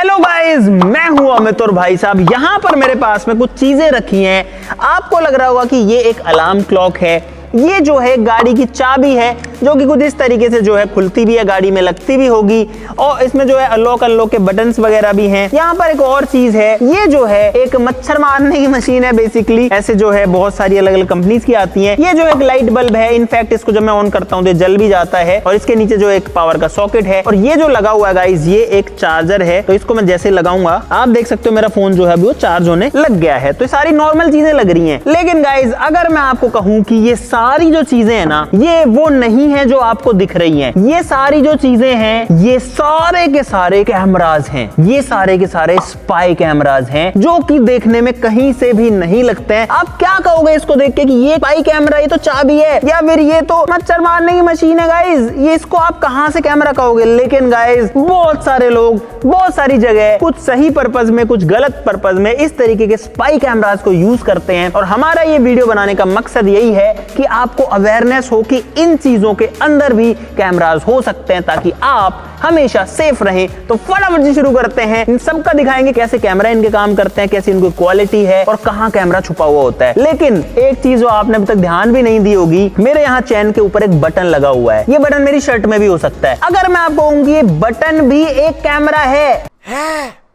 Hello guys, मैं हूं अमित और भाई साहब यहाँ पर मेरे पास में कुछ चीजें रखी हैं। आपको लग रहा होगा कि ये एक अलार्म क्लॉक है, ये जो है गाड़ी की चाबी है जो कि कुछ इस तरीके से जो है खुलती भी है, गाड़ी में लगती भी होगी और इसमें जो है अनलॉक अनलॉक के बटन्स वगैरह भी हैं। यहाँ पर एक और चीज है, ये जो है एक मच्छर मारने की मशीन है बेसिकली। ऐसे जो है बहुत सारी अलग अलग कंपनीज की आती हैं। ये जो एक लाइट बल्ब है, इनफैक्ट इसको जब मैं ऑन करता हूँ तो जल भी जाता है और इसके नीचे जो एक पावर का सॉकेट है और ये जो लगा हुआ है गाइस ये एक चार्जर है। तो इसको मैं जैसे लगाऊंगा आप देख सकते हो मेरा फोन जो है वो चार्ज होने लग गया है। तो सारी नॉर्मल चीजें लग रही हैं, लेकिन गाइस अगर मैं आपको कहूँ कि ये सारी जो चीजें है ना ये वो नहीं है जो आपको दिख रही हैं। ये सारी जो चीजें हैं ये सारे के सारे कैमराज हैं, ये सारे के सारे स्पाई कैमराज हैं जो कि देखने में कहीं से भी नहीं लगते हैं। आप क्या कहोगे इसको देख के कि ये स्पाई कैमरा, ये तो चाबी है या फिर ये तो मच्छर मारने की मशीन है गाइस, ये इसको आप कहां से कैमरा कहोगे। लेकिन गाइस बहुत सारे लोग बहुत सारी जगह कुछ सही पर्पज में कुछ गलत पर्पज में इस तरीके के स्पाई कैमराज को यूज करते हैं और हमारा ये वीडियो बनाने का मकसद यही है कि आपको अवेयरनेस हो कि इन चीजों के अंदर भी कैमराज हो सकते हैं ताकि आप हमेशा सेफ रहें। तो फटाफट से शुरू करते हैं, इन सबका दिखाएंगे कैसे कैमरा इनके काम करते हैं, कैसे इनकी क्वालिटी है और कहां कैमरा छुपा हुआ होता है। लेकिन एक चीज जो आपने अभी तक ध्यान भी नहीं दी होगी, मेरे यहाँ चैन के ऊपर एक बटन लगा हुआ है। ये बटन मेरी शर्ट में भी हो सकता है। अगर मैं आपको कहूंगी ये बटन भी एक कैमरा है,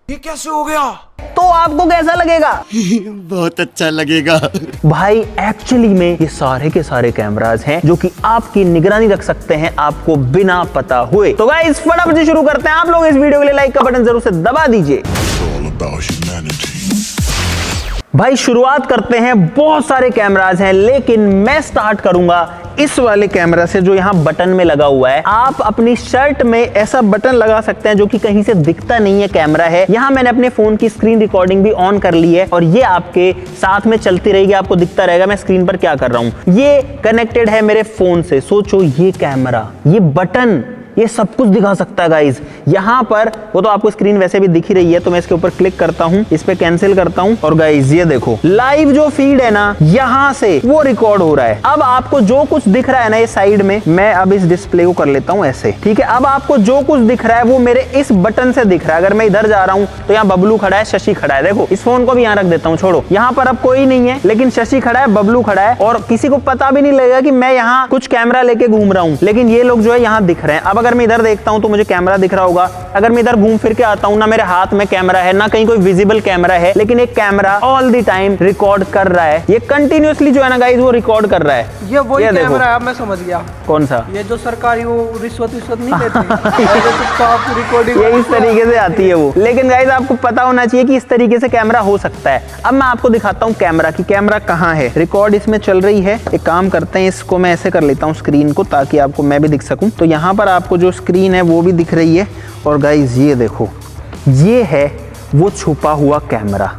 ये कैसे हो गया? तो आपको कैसा लगेगा? बहुत अच्छा लगेगा भाई एक्चुअली में ये सारे के सारे कैमराज हैं जो कि आपकी निगरानी रख सकते हैं आपको बिना पता हुए। तो गाइस फटाफट से शुरू करते हैं। आप लोग इस वीडियो के लिए लाइक का बटन जरूर से दबा दीजिए। भाई शुरुआत करते हैं। बहुत सारे कैमराज हैं लेकिन मैं स्टार्ट करूंगा इस वाले कैमरा से जो यहाँ बटन में लगा हुआ है। आप अपनी शर्ट में ऐसा बटन लगा सकते हैं जो कि कहीं से दिखता नहीं है कैमरा है। यहाँ मैंने अपने फोन की स्क्रीन रिकॉर्डिंग भी ऑन कर ली है और ये आपके साथ में चलती रहेगी, आपको दिखता रहेगा मैं स्क्रीन पर क्या कर रहा हूँ। ये कनेक्टेड है मेरे फोन से। सोचो ये कैमरा, ये बटन, ये सब कुछ दिखा सकता है गाइस। यहाँ पर वो तो आपको स्क्रीन वैसे भी दिख ही रही है, तो मैं इसके ऊपर क्लिक करता हूँ, इस पे कैंसिल करता हूँ और गाइस ये देखो लाइव जो फीड है ना यहाँ से वो रिकॉर्ड हो रहा है। अब आपको जो कुछ दिख रहा है ना ये साइड में, मैं अब इस डिस्प्ले को कर लेता हूँ ऐसे, ठीक है। अब आपको जो कुछ दिख रहा है वो मेरे इस बटन से दिख रहा है। अगर मैं इधर जा रहा हूँ तो यहाँ बबलू खड़ा है, शशि खड़ा है। देखो इस फोन को भी यहाँ रख देता हूँ, छोड़ो यहाँ पर अब कोई नहीं है, लेकिन शशि खड़ा है, बबलू खड़ा है और किसी को पता भी नहीं लगेगा कि मैं यहाँ कुछ कैमरा लेके घूम रहा हूँ, लेकिन ये लोग जो है यहाँ दिख रहे हैं। अब अगर मैं इधर देखता हूँ तो मुझे कैमरा दिख रहा होगा। अगर मैं इधर घूम फिर के आता हूँ ना मेरे हाथ में कैमरा है ना कहीं कोई विजिबल कैमरा है, लेकिन एक camera all the time record कर रहा है। ये कंटिन्यूअसली जो है ना गाइस वो रिकॉर्ड कर रहा है। ये वही कैमरा है, मैं समझ गया। कौन सा? ये जो सरकारी वो रिश्वत नहीं लेते रिकॉर्डिंग ये इस तरीके से आती है वो। लेकिन गाइस आपको पता होना चाहिए कि इस तरीके से कैमरा हो सकता है। अब मैं आपको दिखाता हूँ कैमरा की कैमरा कहाँ है। रिकॉर्ड इसमें चल रही है। एक काम करते हैं, इसको मैं ऐसे कर लेता हूँ स्क्रीन को ताकि आपको मैं भी दिख सकूं। तो यहाँ पर आपको जो स्क्रीन है वो भी दिख रही है और गाइस ये देखो ये है वो छुपा हुआ कैमरा।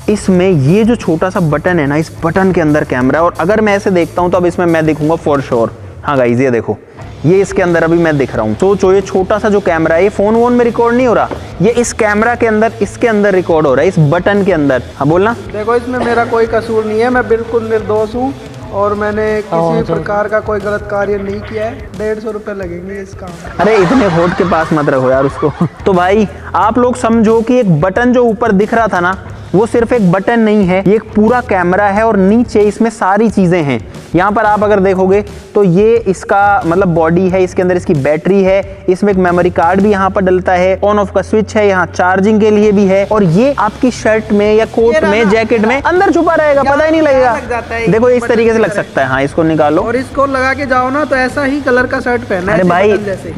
इसमें ये जो छोटा सा बटन है ना इस बटन के अंदर कैमरा है और अगर मैं ऐसे देखता हूँ तो अब इसमें मैं दिखूंगा फॉर श्योर। हाँ गाइस ये देखो ये इसके अंदर अभी मैं दिख रहा हूँ। सोचो ये छोटा सा जो कैमरा है ये फोन वोन में रिकॉर्ड नहीं हो रहा, ये इस कैमरा के अंदर इसके अंदर रिकॉर्ड हो रहा है, इस बटन के अंदर। हाँ बोलना। देखो इसमें मेरा कोई कसूर नहीं है, मैं बिल्कुल निर्दोष हूँ और मैंने किसी प्रकार का कोई गलत कार्य नहीं किया है। 150 रुपए लगेंगे इसका। अरे इतने होठ के पास मत रखो यार उसको। तो भाई आप लोग समझो कि एक बटन जो ऊपर दिख रहा था ना वो सिर्फ एक बटन नहीं है, ये एक पूरा कैमरा है और नीचे इसमें सारी चीजें हैं। यहाँ पर आप अगर देखोगे तो ये इसका मतलब बॉडी है, इसके अंदर इसकी बैटरी है, इसमें एक मेमोरी कार्ड भी यहाँ पर डलता है, ऑन ऑफ का स्विच है, यहाँ चार्जिंग के लिए भी है और ये आपकी शर्ट में या कोट में जैकेट में अंदर छुपा रहेगा, पता ही नहीं लगेगा। देखो इस तरीके से लग सकता है। हाँ इसको निकालो और इसको लगा के जाओ ना तो ऐसा ही कलर का शर्ट पहना है। अरे भाई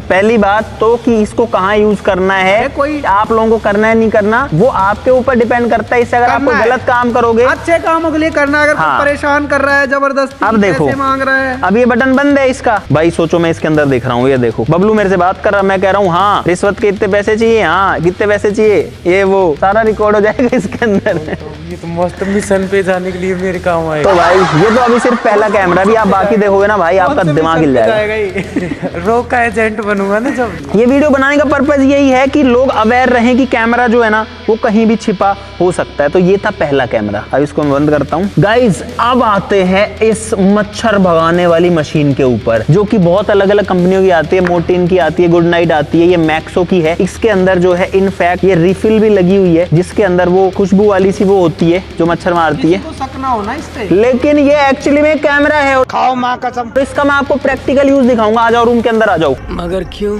पहली बात तो कि इसको कहाँ यूज करना है, कोई आप लोगों को करना है नहीं करना वो आपके ऊपर डिपेंड करता है। इससे अगर आप कोई गलत काम करोगे, अच्छे कामों के लिए करना, अगर कोई परेशान कर रहा है जबरदस्ती अब देखो मांग रहा है, अब ये बटन बंद है इसका। भाई सोचो मैं इसके अंदर देख रहा हूँ, ये देखो बबलू मेरे से बात कर रहा, मैं कह रहा हूँ हाँ रिश्वत के इतने पैसे चाहिए, हाँ कितने पैसे चाहिए, ये वो सारा रिकॉर्ड हो जाएगा इसके अंदर। ये तो मस्त मिशन पे जाने के लिए मेरे काम आएगा। तो भाई ये तो अभी सिर्फ पहला कैमरा, भी आप बाकी देखोगे ना भाई आपका दिमाग हिल जाएगा। रोक का एजेंट बनूंगा ना जब। ये वीडियो बनाने का पर्पज यही है कि लोग अवेयर रहें कि कैमरा जो है ना वो कहीं भी छिपा हो सकता है। सकता है। तो ये था पहला कैमरा। अब इसको मैं बंद करता हूँ। गाइज अब आते हैं इस मच्छर भगाने वाली मशीन के ऊपर, जो कि बहुत अलग अलग कंपनियों की आती है। मोर्टिन की आती है, गुड नाइट आती है, ये मैक्सो की है। इसके अंदर जो है इनफैक्ट ये रिफिल भी लगी हुई है, जिसके अंदर वो खुशबू वाली सी वो होती है जो मच्छर मारती है। सकना हो ना इस पे। लेकिन ये एक्चुअली में कैमरा है। खाओ माँ कसम। तो इसका मैं आपको प्रैक्टिकल यूज दिखाऊंगा। आ जाओ रूम के अंदर आ जाओ। मगर क्यों?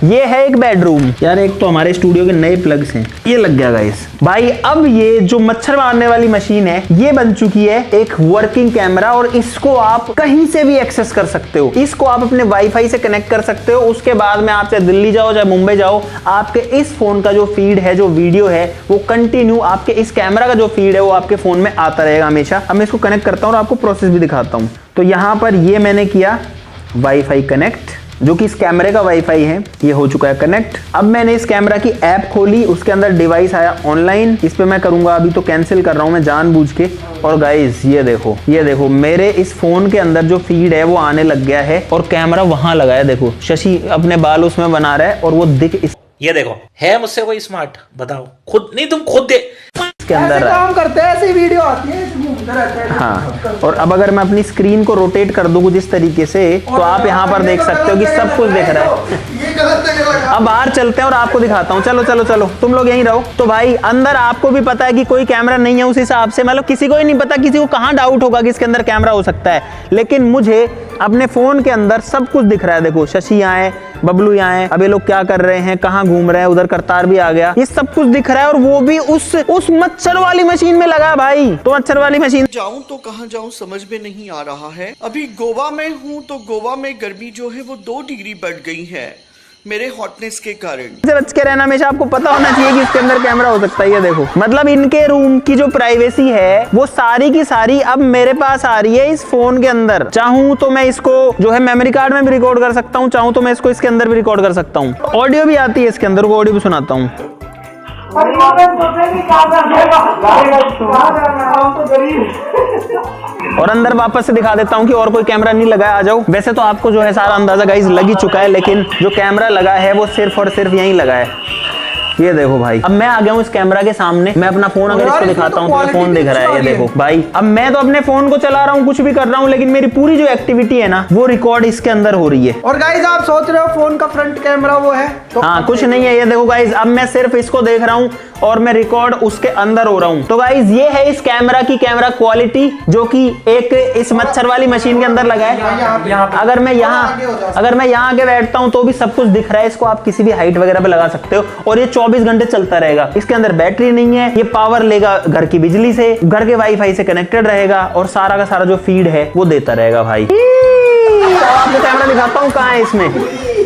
ये है एक बेडरूम। यार एक तो हमारे स्टूडियो के नए प्लग्स हैं, ये लग गया गाइस। भाई अब ये जो मच्छर मारने वाली मशीन है ये बन चुकी है एक वर्किंग कैमरा, और इसको आप कहीं से भी एक्सेस कर सकते हो। इसको आप अपने वाईफाई से कनेक्ट कर सकते हो। उसके बाद में आप चाहे दिल्ली जाओ चाहे मुंबई जाओ, आपके इस फोन का जो फीड है, जो वीडियो है, वो कंटिन्यू आपके इस कैमरा का जो फीड है वो आपके फोन में आता रहेगा हमेशा। अब मैं इसको कनेक्ट करता हूँ और आपको प्रोसेस भी दिखाता हूँ। तो यहाँ पर ये मैंने किया वाईफाई कनेक्ट, जो कि इस कैमरे का वाईफाई है, ये हो चुका है कनेक्ट। अब मैंने इस कैमरा की ऐप खोली, उसके अंदर डिवाइस आया ऑनलाइन। इस पे मैं करूंगा, अभी तो कैंसिल कर रहा हूं मैं जानबूझ के। और गाइस ये देखो मेरे इस फोन के अंदर जो फीड है वो आने लग गया है, और कैमरा वहां लगा है। देखो शशि अपने बाल उसमें बना रहा है, और वो दिख ये देखो है मुझसे कोई स्मार्ट, बताओ खुद नहीं, तुम खुद दे के अंदर काम करते हैं, ऐसी वीडियो आती है, घूमते रहते हैं। हाँ, और अब अगर मैं अपनी स्क्रीन को रोटेट कर दूं कुछ इस तरीके से, तो आप यहाँ पर देख सकते हो कि सब कुछ दिख रहा है। ये गलत है। अब बाहर चलते हैं और आपको दिखाता हूँ। चलो चलो चलो, तुम लोग यहीं रहो। तो भाई अंदर आपको भी पता है कि कोई कैमरा नहीं है, उस हिसाब से मतलब किसी को ही नहीं पता, किसी को कहाँ डाउट होगा कि इसके अंदर कैमरा हो सकता है। लेकिन मुझे अपने फोन के अंदर सब कुछ दिख रहा है। देखो शशि यहाँ है, बबलू यहाँ है, अब ये लोग क्या कर रहे हैं, कहाँ घूम रहे हैं, उधर करतार भी आ गया, ये सब कुछ दिख रहा है। और वो भी उस मच्छर वाली मशीन में लगा भाई। तो मच्छर वाली मशीन जाऊं तो कहां जाऊं समझ में नहीं आ रहा है। अभी गोवा में हूं तो गोवा में गर्मी जो है वो 2 डिग्री बढ़ गई है मेरे हॉटनेस के कारण। से बच के रहना, हमेशा आपको पता होना चाहिए कि इसके अंदर कैमरा हो सकता है। ये देखो मतलब इनके रूम की जो प्राइवेसी है वो सारी की सारी अब मेरे पास आ रही है इस फोन के अंदर। चाहूं तो मैं इसको जो है मेमोरी कार्ड में भी रिकॉर्ड कर सकता हूं, चाहूं तो मैं इसको इसके अंदर भी रिकॉर्ड कर सकता हूं। ऑडियो भी आती है इसके अंदर, को ऑडियो भी सुनाता हूं। और अंदर वापस से दिखा देता हूं कि और कोई कैमरा नहीं लगा है, आ जाओ। वैसे तो आपको जो है सारा अंदाजा गाइस लग ही चुका है, लेकिन जो कैमरा लगा है वो सिर्फ और सिर्फ यहीं लगा है। ये देखो भाई, अब मैं आ गया हूँ इस कैमरा के सामने। मैं अपना फोन अगर इसको दिखाता हूँ तो मेरा फोन दिख रहा है। ये देखो भाई, अब मैं तो अपने फोन को चला रहा हूँ, कुछ भी कर रहा हूँ, लेकिन मेरी पूरी जो एक्टिविटी है ना वो रिकॉर्ड इसके अंदर हो रही है। और गाइस आप सोच रहे हो फोन का फ्रंट कैमरा वो है, तो हाँ कुछ नहीं है। ये देखो गाइस, अब मैं सिर्फ इसको देख रहा हूँ और मैं रिकॉर्ड उसके अंदर हो रहा हूँ। तो गाइस ये है इस कैमरा की कैमरा क्वालिटी, जो कि एक इस मच्छर वाली मशीन के अंदर लगा है। अगर मैं यहाँ आके बैठता हूँ तो भी सब कुछ दिख रहा है। इसको आप किसी भी हाइट वगैरह पे लगा सकते हो, और ये 24 घंटे चलता रहेगा। इसके अंदर बैटरी नहीं है, ये पावर लेगा घर की बिजली से, घर के वाईफाई से कनेक्टेड रहेगा, और सारा का सारा जो फीड है वो देता रहेगा भाई। आपको कैमरा दिखाता हूँ, कहाँ है इसमें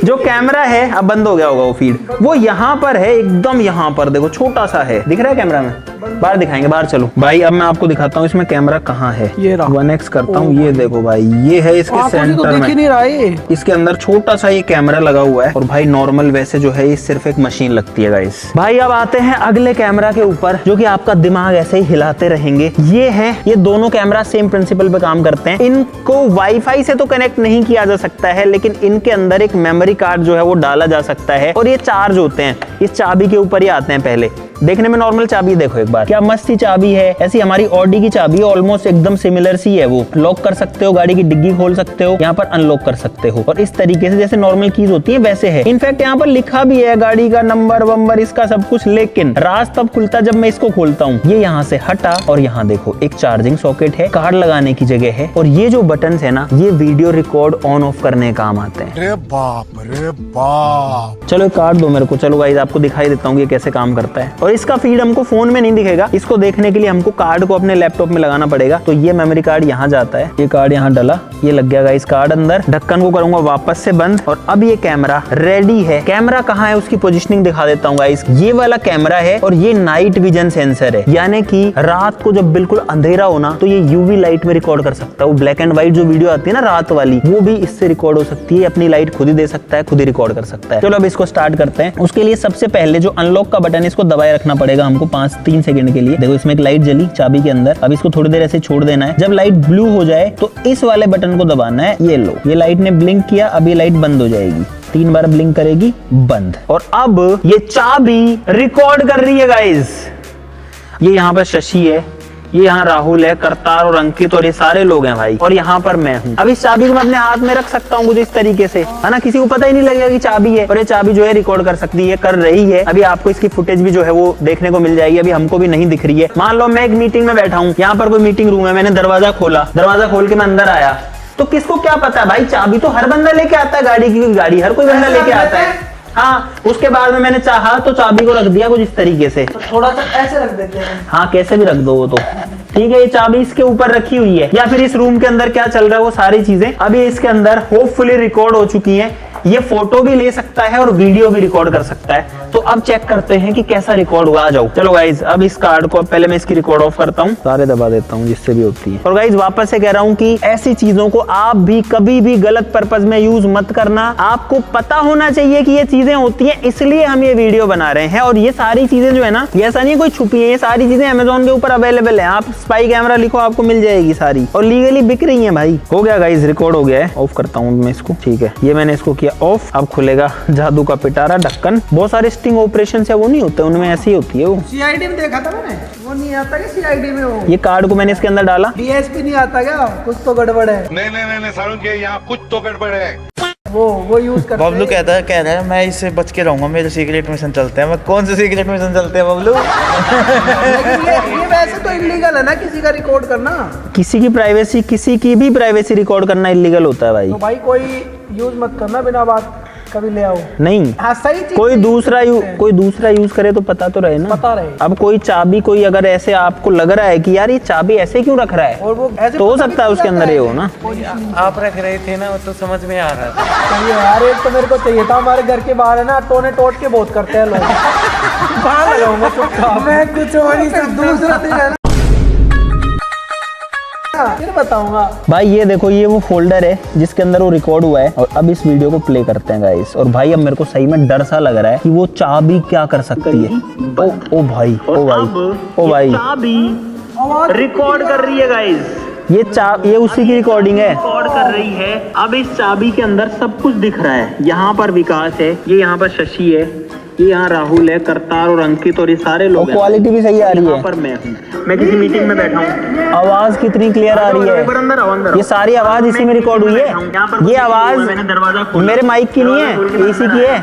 जो कैमरा है। अब बंद हो गया होगा वो फीड, वो यहाँ पर है, एकदम यहाँ पर देखो, छोटा सा है, दिख रहा है कैमरा में। बाहर दिखाएंगे, बाहर चलो भाई। अब मैं आपको दिखाता हूँ इसमें कैमरा कहाँ है। ये रहा। 1x करता हूँ, ये देखो भाई, ये है इसके सेंटर में। नहीं रहा है। इसके अंदर छोटा सा ये कैमरा लगा हुआ है, और भाई नॉर्मल वैसे जो है ये सिर्फ एक मशीन लगती है गाइस। भाई अब आते हैं अगले कैमरा के ऊपर, जो कि आपका दिमाग ऐसे ही हिलाते रहेंगे। ये दोनों कैमरा सेम प्रिंसिपल पे काम करते हैं। इनको वाईफाई से तो कनेक्ट नहीं किया जा सकता है, लेकिन इनके अंदर एक मेमोरी कार्ड जो है वो डाला जा सकता है, और ये चार्ज होते हैं। ये चाबी के ऊपर ही आते हैं। पहले देखने में नॉर्मल चाबी, देखो एक बार क्या मस्त सी चाबी है। ऐसी हमारी ऑडी की चाबी है, ऑलमोस्ट एकदम सिमिलर सी है। वो लॉक कर सकते हो, गाड़ी की डिग्गी खोल सकते हो, यहाँ पर अनलॉक कर सकते हो, और इस तरीके से जैसे नॉर्मल कीज होती है वैसे है। इनफैक्ट यहाँ पर लिखा भी है गाड़ी का नंबर वंबर, इसका सब कुछ। लेकिन राज तब खुलता जब मैं इसको खोलता हूँ। ये यहाँ से हटा, और यहाँ देखो एक चार्जिंग सॉकेट है, कार्ड लगाने की जगह है, और ये जो बटन है ना, ये वीडियो रिकॉर्ड ऑन ऑफ करने काम आते हैं। रे बाप। चलो एक कार्ड दो मेरे को। चलो गाइस आपको दिखाई देता हूँ ये कैसे काम करता है। और इसका फीड हमको फोन में नहीं दिखेगा, इसको देखने के लिए हमको कार्ड को अपने लैपटॉप में लगाना पड़ेगा। तो ये मेमोरी कार्ड यहाँ जाता है, ये कार्ड यहाँ डला, ये लग गया गाइस कार्ड अंदर। ढक्कन को करूंगा वापस से बंद, और अब ये कैमरा रेडी है। कैमरा कहाँ है उसकी पोजीशनिंग दिखा देता हूँ गाइस। ये वाला कैमरा है, और ये नाइट विजन सेंसर है, यानी कि रात को जब बिल्कुल अंधेरा होना तो ये यूवी लाइट में रिकॉर्ड कर सकता है। वो ब्लैक एंड व्हाइट जो वीडियो आती है ना रात वाली, वो भी इससे रिकॉर्ड हो सकती है। अपनी लाइट खुद ही दे सकता है, खुद ही रिकॉर्ड कर सकता है। चलो अब इसको स्टार्ट करते हैं। उसके लिए सबसे पहले जो अनलॉक का बटन है इसको दबाए रखना पड़ेगा हमको 3 सेकंड के लिए। देखो इसमें एक लाइट जली चाबी के अंदर। अब इसको थोड़ी देर ऐसे छोड़ देना है। जब लाइट ब्लू हो जाए तो इस वाले बटन को दबाना है। ये लो, ये लाइट ने ब्लिंक किया, अब ये लाइट बंद हो जाएगी। 3 बार ब्लिंक करेगी, बंद। और अब ये चाबी रिकॉर्ड कर रही है गाइस। ये यहाँ पर शशि है, ये यहाँ राहुल है, करतार और अंकित और ये सारे लोग हैं भाई, और यहाँ पर मैं हूँ। अब इस चाबी को मैं अपने हाथ में रख सकता हूँ कुछ इस तरीके से, है ना, किसी को पता ही नहीं लगेगा कि चाबी है। और ये चाबी जो है रिकॉर्ड कर सकती है, कर रही है। अभी आपको इसकी फुटेज भी जो है वो देखने को मिल जाएगी, अभी हमको भी नहीं दिख रही है। मान लो मैं एक मीटिंग में बैठा हूँ, यहाँ पर कोई मीटिंग रूम है, मैंने दरवाजा खोला, दरवाजा खोल के मैं अंदर आया, तो किसको क्या पता है भाई, चाबी तो हर बंदा लेके आता है गाड़ी की, गाड़ी हर कोई बंदा लेके आता है। हाँ, उसके बाद में मैंने चाहा तो चाबी को रख दिया कुछ इस तरीके से, तो थोड़ा सा ऐसे रख देते हैं। हाँ कैसे भी रख दो वो तो ठीक है। ये चाबी इसके ऊपर रखी हुई है, या फिर इस रूम के अंदर क्या चल रहा है वो सारी चीजें अभी इसके अंदर होपफुली रिकॉर्ड हो चुकी हैं। ये फोटो भी ले सकता है और वीडियो भी रिकॉर्ड कर सकता है। तो अब चेक करते हैं कि कैसा रिकॉर्ड हुआ। आ जाओ, चलो गाइज, अब इस कार्ड को पहले मैं इसकी रिकॉर्ड ऑफ करता हूँ, सारे दबा देता हूँ जिससे भी होती है। और गाइज वापस से कह रहा हूँ कि ऐसी चीजों को आप भी कभी भी गलत पर्पज में यूज मत करना। आपको पता होना चाहिए कि ये चीजें होती हैं, इसलिए हम ये वीडियो बना रहे हैं। और ये सारी चीजें जो है ना, ये ऐसा नहीं कोई छुपी है, ये सारी चीजें अमेजोन के ऊपर अवेलेबल है। आप स्पाई कैमरा लिखो, आपको मिल जाएगी सारी, और लीगली बिक रही है भाई। हो गया गाइज, रिकॉर्ड हो गया है। ऑफ करता हूँ मैं इसको, ठीक है। ये मैंने इसको किया ऑफ। अब खुलेगा जादू का पिटारा ढक्कन। बहुत सारे स्टिंग ऑपरेशन है वो नहीं होते, उनमें ऐसी ही होती है वो। सीआईडी में देखा था मैंने, वो नहीं आता क्या सीआईडी में? वो ये कार्ड को मैंने इसके अंदर डाला, डीएसपी नहीं आता क्या? कुछ तो गड़बड़ है। नहीं सारुण के यहाँ कुछ तो गड़बड़ है। वो यूज करते बबलू कह रहा है मैं इससे बच के रहूंगा, मेरे सीक्रेट मिशन चलते हैं। मैं कौन से सीक्रेट मिशन चलते हैं बबलू? लेकिन ये वैसे तो इलीगल है ना किसी का रिकॉर्ड करना। किसी की प्राइवेसी, किसी की भी प्राइवेसी रिकॉर्ड करना इलीगल होता है भाई। तो भाई कोई यूज मत करना बिना बात कभी ले आओ। नहीं, हाँ सही चीज। कोई दूसरा यूज करे तो पता तो रहे ना, पता रहे। अब कोई चाबी, कोई अगर ऐसे आपको लग रहा है कि यार ये चाबी ऐसे क्यों रख रहा है, और वो ऐसे तो हो सकता है उसके अंदर ये हो ना। आप रख रहे थे ना, वो तो समझ में आ रहा था। चाहिए यार, एक तो मेरे को चाहिए था। हमारे घर के बाहर है ना, टोने टोट के बहुत करते हैं लोग। बाहर लगाऊंगा चुपचाप, मैं कुछ और नहीं, सिर्फ दूसरा दिन है ना, फिर बताऊंगा भाई। ये देखो, ये वो फोल्डर है जिसके अंदर वो रिकॉर्ड हुआ है। और अब इस वीडियो को प्ले करते हैं गाइस। और भाई अब मेरे को सही में डर सा लग रहा है कि वो चाबी क्या कर सकती है। ओ भाई, ओ भाई, चाबी रिकॉर्ड कर रही है गाइस। ये उसी की रिकॉर्डिंग है, रिकॉर्ड कर रही है। अब इस चाबी के अंदर सब कुछ दिख रहा है। यहाँ पर विकास है, ये यहाँ पर शशि है, ये यहाँ राहुल है, करतार और अंकित और ये सारे लोग हैं। क्वालिटी भी सही आ रही है। यहाँ पर मैं किसी मीटिंग में बैठा हूँ, आवाज कितनी क्लियर आ रही है। ये सारी आवाज इसी में रिकॉर्ड हुई है। ये आवाज मेरे माइक की नहीं है, इसी की है।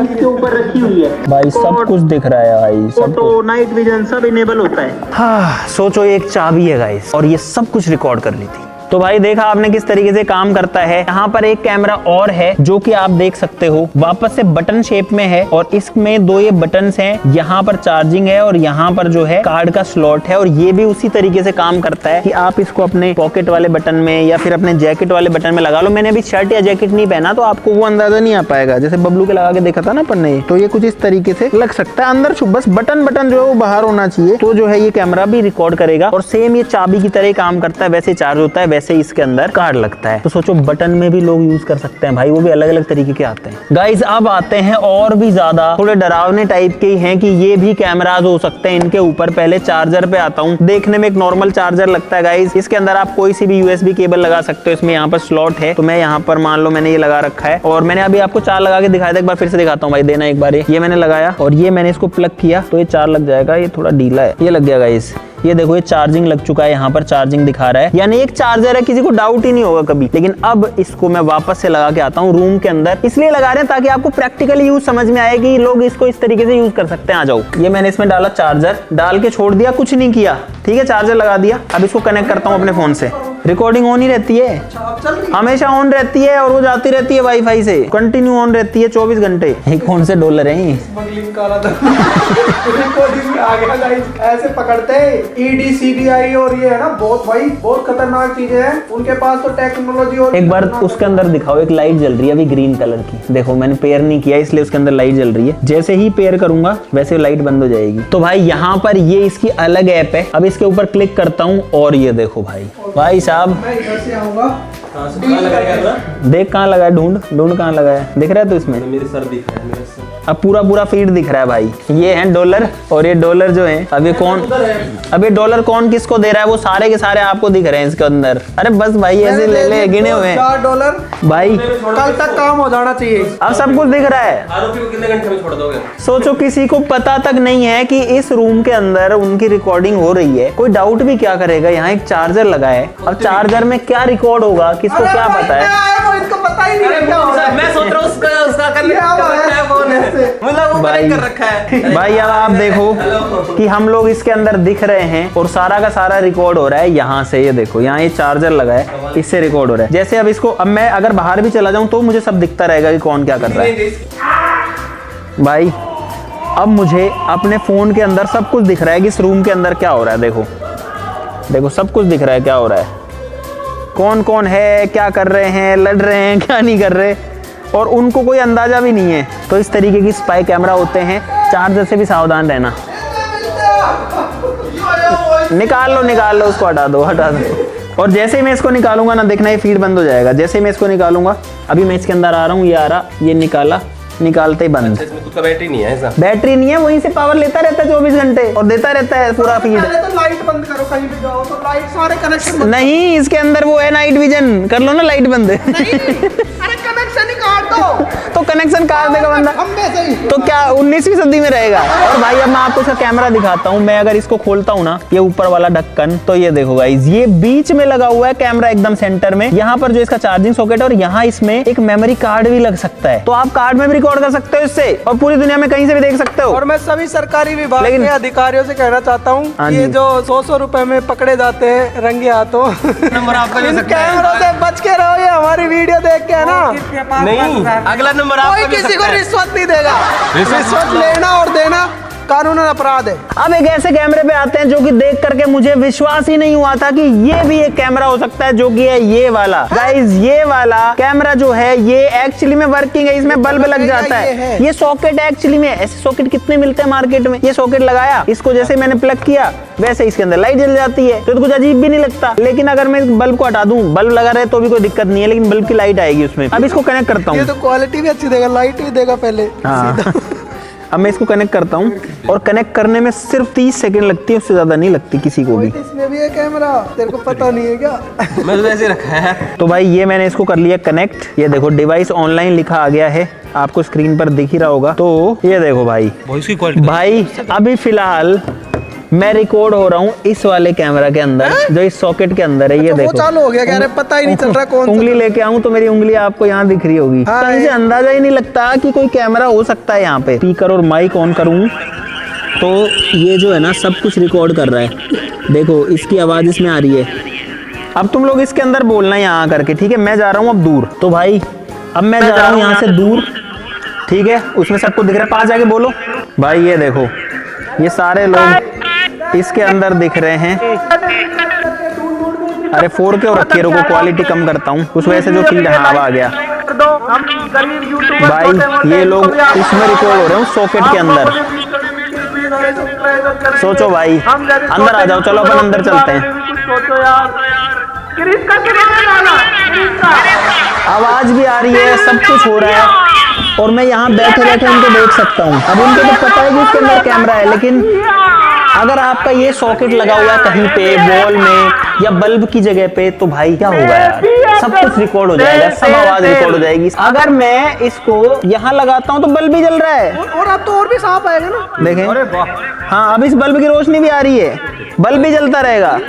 इसके ऊपर रखी हुई है भाई, सब कुछ दिख रहा है भाई, सब नाइट विजन सब इनेबल होता है। हाँ, सोचो एक चाबी है गाइस, और ये सब कुछ रिकॉर्ड कर ली थी। तो भाई देखा आपने किस तरीके से काम करता है। यहाँ पर एक कैमरा और है जो कि आप देख सकते हो, वापस से बटन शेप में है, और इसमें दो ये बटन्स हैं। यहाँ पर चार्जिंग है और यहाँ पर जो है कार्ड का स्लॉट है। और ये भी उसी तरीके से काम करता है कि आप इसको अपने पॉकेट वाले बटन में या फिर अपने जैकेट वाले बटन में लगा लो। मैंने अभी शर्ट या जैकेट नहीं पहना तो आपको वो अंदाजा नहीं आ पाएगा। जैसे बबलू के लगा के देखा था ना अपन ने, तो ये कुछ इस तरीके से लग सकता है। अंदर बस बटन जो है वो बाहर होना चाहिए, तो जो है ये कैमरा भी रिकॉर्ड करेगा। और सेम ये चाबी की तरह काम करता है, वैसे चार्ज होता है, वैसे इसके अंदर कार्ड लगता है। तो सोचो बटन में भी लोग यूज कर सकते हैं भाई, वो भी अलग अलग तरीके के आते हैं गाइस। अब आते हैं और भी ज्यादा थोड़े डरावने टाइप के ही हैं कि ये भी कैमराज हो सकते हैं इनके ऊपर। पहले चार्जर पे आता हूँ। देखने में एक नॉर्मल चार्जर लगता है गाइस। इसके अंदर आप कोई सी भी यूएसबी केबल लगा सकते हो। इसमें यहाँ पर स्लॉट है, तो मैं यहाँ पर मान लो मैंने ये लगा रखा है, और मैंने अभी आपको 4 लगा के दिखाया था। एक बार फिर से दिखाता हूँ भाई, देना एक बार। ये मैंने लगाया और ये मैंने इसको प्लग किया तो ये 4 लग जाएगा। ये थोड़ा ढीला है, ये लग गया गाइस। ये देखो, ये चार्जिंग लग चुका है, यहाँ पर चार्जिंग दिखा रहा है, यानी एक चार्जर है, किसी को डाउट ही नहीं होगा कभी। लेकिन अब इसको मैं वापस से लगा के आता हूँ रूम के अंदर। इसलिए लगा रहे हैं ताकि आपको प्रैक्टिकली यूज समझ में आए कि लोग इसको इस तरीके से यूज कर सकते हैं। आ जाओ, ये मैंने इसमें डाला चार्जर, डाल के छोड़ दिया, कुछ नहीं किया, ठीक है। चार्जर लगा दिया। अब इसको कनेक्ट करता हूँ अपने फोन से। रिकॉर्डिंग ऑन ही रहती है, हमेशा ऑन रहती है, और वो जाती रहती है वाईफाई से, कंटिन्यू ऑन रहती है 24 घंटे। कौन से डॉलर है ऐसे पकड़ते ईडी सीबीआई, और ये है ना बहुत खतरनाक चीजें हैं उनके पास तो टेक्नोलॉजी। और एक बार उसके अंदर दिखाओ, एक लाइट जल रही है अभी ग्रीन कलर की। देखो मैंने पेयर नहीं किया इसलिए उसके अंदर लाइट जल रही है। जैसे ही पेयर करूंगा वैसे लाइट बंद हो जाएगी। तो भाई यहाँ पर ये इसकी अलग ऐप है। अब इसके ऊपर क्लिक करता हूँ और ये देखो भाई साहब, मैं इधर से आऊंगा, देख कहाँ लगा है, ढूंढ कहाँ लगा है, दिख रहा है तो इसमें मेरे सर दिख रहा है, मेरे सर। अब पूरा फीड दिख रहा है भाई। ये है डॉलर, और ये डॉलर जो है अब ये डॉलर कौन किसको दे रहा है वो सारे के सारे आपको दिख रहे हैं इसके अंदर। अरे बस भाई ऐसे ले गिने हुए हैं $4 भाई, कल तक काम हो जाना चाहिए। अब सब कुछ दिख रहा है। आरोपी को कितने घंटे में छोड़ दोगे? सोचो किसी को पता तक नहीं है कि इस रूम के अंदर उनकी रिकॉर्डिंग हो रही है, कोई डाउट भी क्या करेगा। यहाँ एक चार्जर लगा है, अब चार्जर में क्या रिकॉर्ड होगा किसको क्या पता है। इनको पता ही नहीं है क्या हो रहा है। मैं सोच रहा हूँ उसका कर रखा है फोन है, मतलब वो भाई कर रखा है। भाई अब आप देखो कि हम लोग इसके अंदर दिख रहे हैं और सारा का सारा रिकॉर्ड हो रहा है यहाँ से। ये देखो यहाँ ये चार्जर लगा है, इससे रिकॉर्ड हो रहा है। जैसे अब इसको, अब मैं अगर बाहर भी चला जाऊं तो मुझे सब दिखता रहेगा कि कौन क्या कर रहा है। भाई अब मुझे अपने फोन के अंदर सब कुछ दिख रहा है कि इस रूम के अंदर क्या हो रहा है। देखो सब कुछ दिख रहा है क्या हो रहा है, कौन कौन है, क्या कर रहे हैं, लड़ रहे हैं, क्या नहीं कर रहे, और उनको कोई अंदाजा भी नहीं है। तो इस तरीके की स्पाई कैमरा होते हैं, चार्जर से भी सावधान रहना। निकाल लो उसको, हटा दो। और जैसे ही मैं इसको निकालूंगा ना, देखना ये फीड बंद हो जाएगा। जैसे ही मैं इसको निकालूंगा, अभी मैं इसके अंदर आ रहा हूँ, ये आ रहा, ये निकाला, निकालते ही बंद। इसमें खुद का बैटरी नहीं है ऐसा? बैटरी नहीं है, वहीं से पावर लेता रहता है 24 घंटे और देता रहता है पूरा फीड। तो लाइट बंद करो, कहीं भी जाओ तो लाइट सारे कनेक्शन नहीं, इसके अंदर वो है नाइट विजन, कर लो ना लाइट बंद। अरे कनेक्शन ही काट दो। तो कनेक्शन काट देगा बंदा, खंबे से ही। तो क्या 19वीं सदी में रहेगा। और भाई अब मैं आपको इसका कैमरा दिखाता हूँ। मैं अगर इसको खोलता हूँ ना, ये ऊपर वाला ढक्कन, तो ये देखो गाइस, ये बीच में लगा हुआ है कैमरा, एकदम सेंटर में। यहाँ पर जो इसका चार्जिंग सॉकेट है और यहाँ इसमें एक मेमोरी कार्ड भी लग सकता है, तो आप कार्ड में भी रिकॉर्ड कर सकते हो इससे, और पूरी दुनिया में कहीं से भी देख सकते हो। और मैं सभी सरकारी विभाग लेकिन- के अधिकारियों से कहना चाहता हूँ, हाँ ये जी। जो 100 रुपए में पकड़े जाते हैं रंगे हाथों, नंबर आपका ले इन सकता है। कैमरों से बच के रहो। ये हमारी वीडियो देख के है ना, नहीं, अगला नंबर कोई आपका किसी को रिश्वत नहीं देगा। रिश्वत लेना और देना कानूनन अपराध है। अब एक ऐसे कैमरे पे आते हैं जो कि देख करके मुझे विश्वास ही नहीं हुआ था कि ये भी एक कैमरा हो सकता है, जो कि है ये वाला। गाइस ये वाला कैमरा जो है ये एक्चुअली में वर्किंग है, इसमें बल्ब लग जाता है। ये सॉकेट एक्चुअली में, ऐसे सॉकेट कितने मिलते हैं मार्केट में। ये सॉकेट लगाया, इसको जैसे मैंने प्लग किया वैसे इसके अंदर लाइट जल जाती है, तो कुछ अजीब भी नहीं लगता। लेकिन अगर मैं इस बल्ब को हटा दूं, बल्ब लगा रहे तो भी कोई दिक्कत नहीं है, लेकिन बल्ब की लाइट आएगी उसमें। अब इसको कनेक्ट करता ये हूँ। तो क्वालिटी भी अच्छी देगा, लाइट भी देगा पहले। हाँ। अब मैं इसको कनेक्ट करता हूँ, और कनेक्ट करने में सिर्फ 30 सेकंड लगती है, उससे ज्यादा नहीं लगती किसी को भी। इसमें भी है कैमरा, तेरे को पता नहीं है क्या? मैं तो ऐसे रखा है। तो भाई ये मैंने इसको कर लिया कनेक्ट। ये देखो डिवाइस ऑनलाइन लिखा आ गया है, आपको स्क्रीन पर दिख ही रहा होगा। तो ये देखो भाई, भाई अभी फिलहाल मैं रिकॉर्ड हो रहा हूँ इस वाले कैमरा के अंदर, जो इस सॉकेट के अंदर है। ये वो देखो चालू हो गया क्या? अरे पता ही नहीं चल रहा कौन सा। उंगली लेके आऊं तो मेरी उंगली आपको यहाँ दिख रही होगी। हाँ, कहीं से अंदाजा ही नहीं लगता कि कोई कैमरा हो सकता है यहाँ पे। स्पीकर और माइक ऑन करूँ तो ये जो है ना सब कुछ रिकॉर्ड कर रहा है। देखो इसकी आवाज इसमें आ रही है। अब तुम लोग इसके अंदर बोलना यहाँ करके, ठीक है। मैं जा रहा हूँ अब दूर, तो भाई अब मैं जा रहा हूँ यहाँ से दूर, ठीक है। उसमें सबको दिख रहा है, पास जाके बोलो। भाई ये देखो, ये सारे लोग इसके अंदर दिख रहे हैं। अरे 4K और रखिए, रुको क्वालिटी कम करता हूँ, उस वजह से जो फीड हाँ आ गया। भाई ये लोग इसमें रिकॉर्ड हो रहे हैं सॉकेट के अंदर। सोचो भाई, अंदर आ जाओ, चलो अपन अंदर चलते हैं। आवाज भी आ रही है, सब कुछ हो रहा है, और मैं यहाँ बैठे बैठे उनको देख सकता हूँ। अब उनको तो पता है कि इसके अंदर कैमरा है, लेकिन अगर आपका ये सॉकेट लगा हुआ है कहीं पे वॉल में या बल्ब की जगह पे, तो भाई क्या होगा यार, सब कुछ रिकॉर्ड हो जाएगा, सब आवाज रिकॉर्ड हो जाएगी। अगर मैं इसको यहाँ लगाता हूँ तो बल्ब भी जल रहा है, और अब तो और भी साफ आएगा ना, देखें। हाँ अब इस बल्ब की रोशनी भी आ रही है, बल्ब भी जलता रहेगा,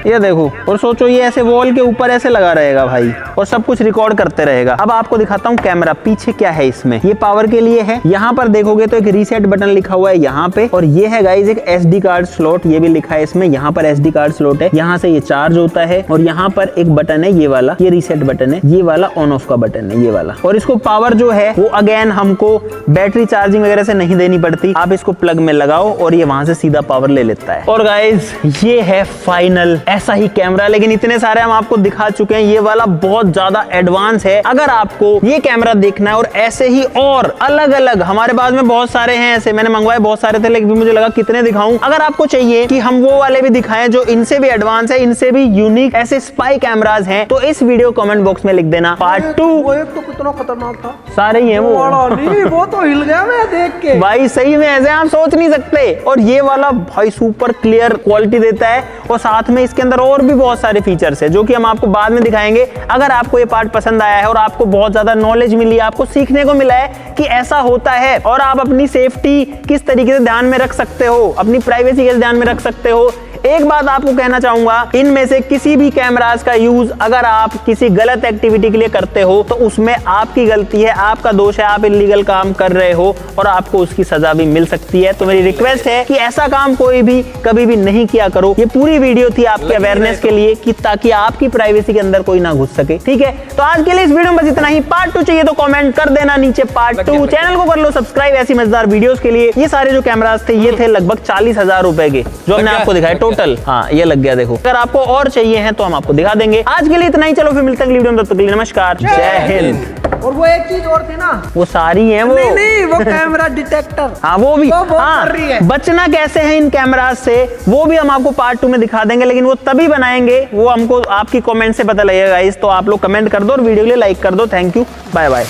ये देखो। और सोचो ये ऐसे वॉल के ऊपर ऐसे लगा रहेगा भाई, और सब कुछ रिकॉर्ड करते रहेगा। अब आपको दिखाता हूँ कैमरा पीछे क्या है इसमें। ये पावर के लिए है, यहाँ पर देखोगे तो एक रीसेट बटन लिखा हुआ है यहाँ पे, और ये है गाइस एक SD कार्ड स्लॉट, ये भी लिखा है इसमें। यहाँ पर SD कार्ड स्लॉट है, यहाँ से ये चार्ज होता है, और यहाँ पर एक बटन है ये वाला, ये रीसेट बटन है, ये वाला ऑन ऑफ का बटन है ये वाला। और इसको पावर जो है वो अगेन हमको बैटरी चार्जिंग वगैरह से नहीं देनी पड़ती, आप इसको प्लग में लगाओ और ये वहां से सीधा पावर ले लेता है। और गाइस ये है फाइनल ऐसा ही कैमरा, लेकिन इतने सारे हम आपको दिखा चुके हैं। ये वाला बहुत ज्यादा एडवांस है। अगर आपको ये कैमरा देखना है और ऐसे ही और अलग अलग हमारे पास में बहुत सारे हैं, ऐसे मैंने मंगवाए बहुत सारे थे, लेकिन मुझे लगा कितने दिखाऊं। अगर आपको चाहिए कि हम वो वाले भी दिखाएं जो इनसे भी एडवांस है, इनसे भी यूनिक ऐसे स्पाई कैमराज हैं, तो इस वीडियो कमेंट बॉक्स में लिख देना पार्ट 2। वो एक तो कितना खतरनाक था। सारे ही हैं वो। नहीं, वो तो हिल गया मैं देख के। भाई सही में ऐसे आप सोच नहीं सकते। और ये वाला भाई सुपर क्लियर क्वालिटी देता है, और साथ में इसके अंदर और भी बहुत सारे फीचर्स है जो कि हम आपको बाद में दिखाएंगे। अगर आपको ये पार्ट पसंद आया है और आपको बहुत ज्यादा नॉलेज मिली है, आपको सीखने को मिला है कि ऐसा होता है और आप अपनी सेफ्टी किस तरीके से ध्यान में रख सकते हो, अपनी प्राइवेसी कैसे ध्यान में रख सकते हो, एक बात आपको कहना चाहूंगा, इनमें से किसी भी कैमरास का यूज अगर आप किसी गलत एक्टिविटी के लिए करते हो तो उसमें आपकी गलती है, आपका दोष है, आप इलीगल काम कर रहे हो और आपको उसकी सजा भी मिल सकती है। तो मेरी रिक्वेस्ट है कि ऐसा काम कोई भी कभी भी नहीं किया करो। ये पूरी वीडियो थी आपके अवेयरनेस के लिए कि ताकि आपकी प्राइवेसी के अंदर कोई ना घुस सके। ठीक है, तो आज के लिए इस वीडियो में बस इतना ही। पार्ट 2 चाहिए तो कमेंट कर देना नीचे पार्ट 2। चैनल को कर लो सब्सक्राइब ऐसी मजेदार वीडियोस के लिए। ये सारे जो कैमरास थे ये थे लगभग 40,000 रुपए के जो हमने आपको दिखाए टोटल। हाँ, ये लग गया देखो। अगर आपको और चाहिए हैं तो हम आपको दिखा देंगे। आज के लिए इतना ही, चलो फिर मिलते हैं अगली वीडियो में, तब तक के लिए नमस्कार, जय हिंद। और वो एक चीज और थी ना, वो सारी हैं वो। नहीं वो कैमरा डिटेक्टर। हाँ वो भी। वो हाँ, कर रही है। बचना कैसे है इन कैमराज से वो भी हम आपको पार्ट 2 में दिखा देंगे, लेकिन वो तभी बनाएंगे, वो हमको आपकी कमेंट से पता लगेगा गाइस। तो आप लोग कमेंट कर दो और वीडियो के लिए लाइक कर दो। Thank you, bye bye.